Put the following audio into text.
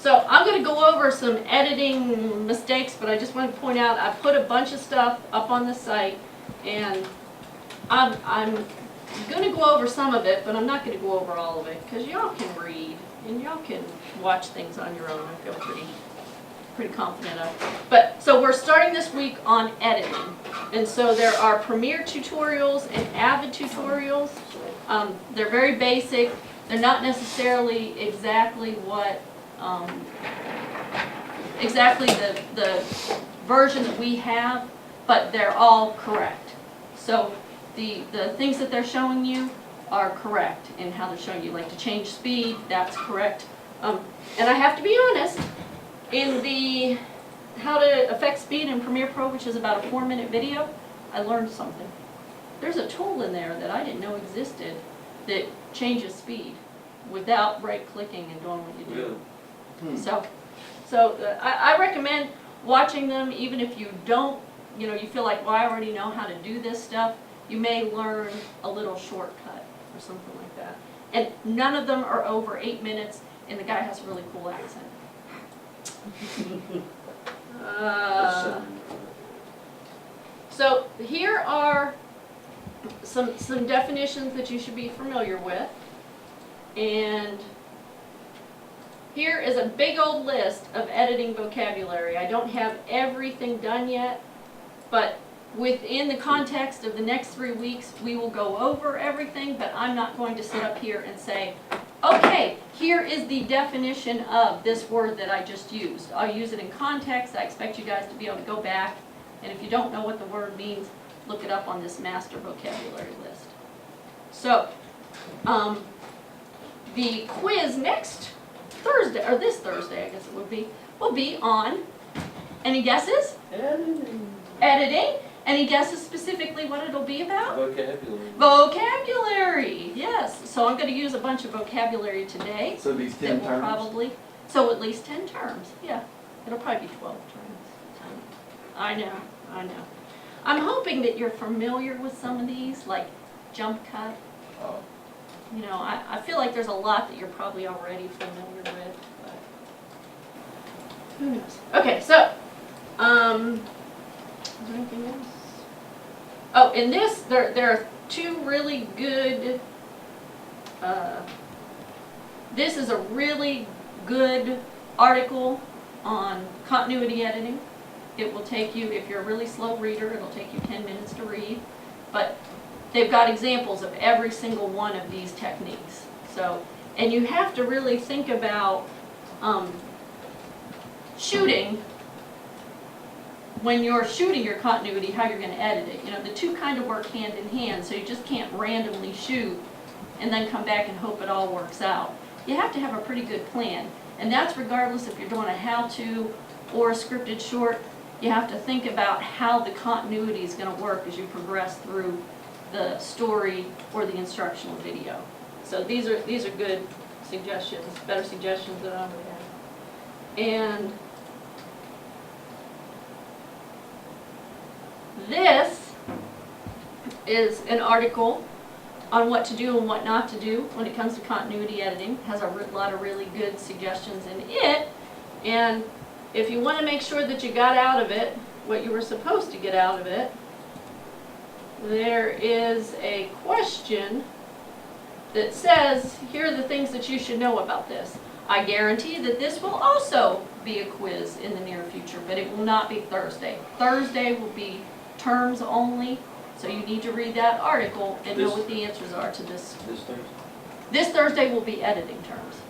So I'm going to go over some editing mistakes, but I just want to point out I put a bunch of stuff up on the site, and I'm going to go over some of it, but I'm not going to go over all of it because y'all can read and y'all can watch things on your own. I feel pretty confident of. But so we're starting this week on editing, and so there are Premiere tutorials and Avid tutorials. They're very basic. They're not necessarily exactly what exactly the version that we have, but they're all correct. So the things that they're showing you are correct in how they're showing you, like to change speed, that's correct. And I have to be honest, in the how to affect speed in Premiere Pro, which is about a 4-minute video, I learned something. There's a tool in there that I didn't know existed that changes speed without right-clicking and doing what you do. So I recommend watching them, even if you don't, you feel like, well, I already know how to do this stuff. You may learn a little shortcut or something like that. And none of them are over 8 minutes, and the guy has a really cool accent. So here are some definitions that you should be familiar with. And here is a big old list of editing vocabulary. I don't have everything done yet, but within the context of the next 3 weeks, we will go over everything, but I'm not going to sit up here and say, okay, here is the definition of this word that I just used. I'll use it in context. I expect you guys to be able to go back, and if you don't know what the word means, look it up on this master vocabulary list. So, the quiz next Thursday, or this Thursday, I guess it will be on, any guesses? Editing. Any guesses specifically what it'll be about? Vocabulary. Vocabulary, yes. So I'm going to use a bunch of vocabulary today. So these 10 that will terms? probably, so at least 10 terms, yeah. It'll probably be 12 terms. I know. I'm hoping that you're familiar with some of these, like jump cut. Oh. I feel like there's a lot that you're probably already familiar with, but who knows? Okay, so, is there anything else? Oh, in this, there are two really good, this is a really good article on continuity editing. It will take you, if you're a really slow reader, it'll take you 10 minutes to read, but they've got examples of every single one of these techniques. So, and you have to really think about shooting, when you're shooting your continuity, how you're going to edit it. The two kind of work hand in hand, so you just can't randomly shoot and then come back and hope it all works out. You have to have a pretty good plan, and that's regardless if you're doing a how-to or a scripted short. You have to think about how the continuity is going to work as you progress through the story or the instructional video. So these are good suggestions, better suggestions than I would have. And this is an article on what to do and what not to do when it comes to continuity editing. It has a lot of really good suggestions in it. And if you want to make sure that you got out of it what you were supposed to get out of it, there is a question that says, here are the things that you should know about this. I guarantee that this will also be a quiz in the near future, but it will not be Thursday. Thursday will be terms only, so you need to read that article and know what the answers are to this. This Thursday? This Thursday will be editing terms.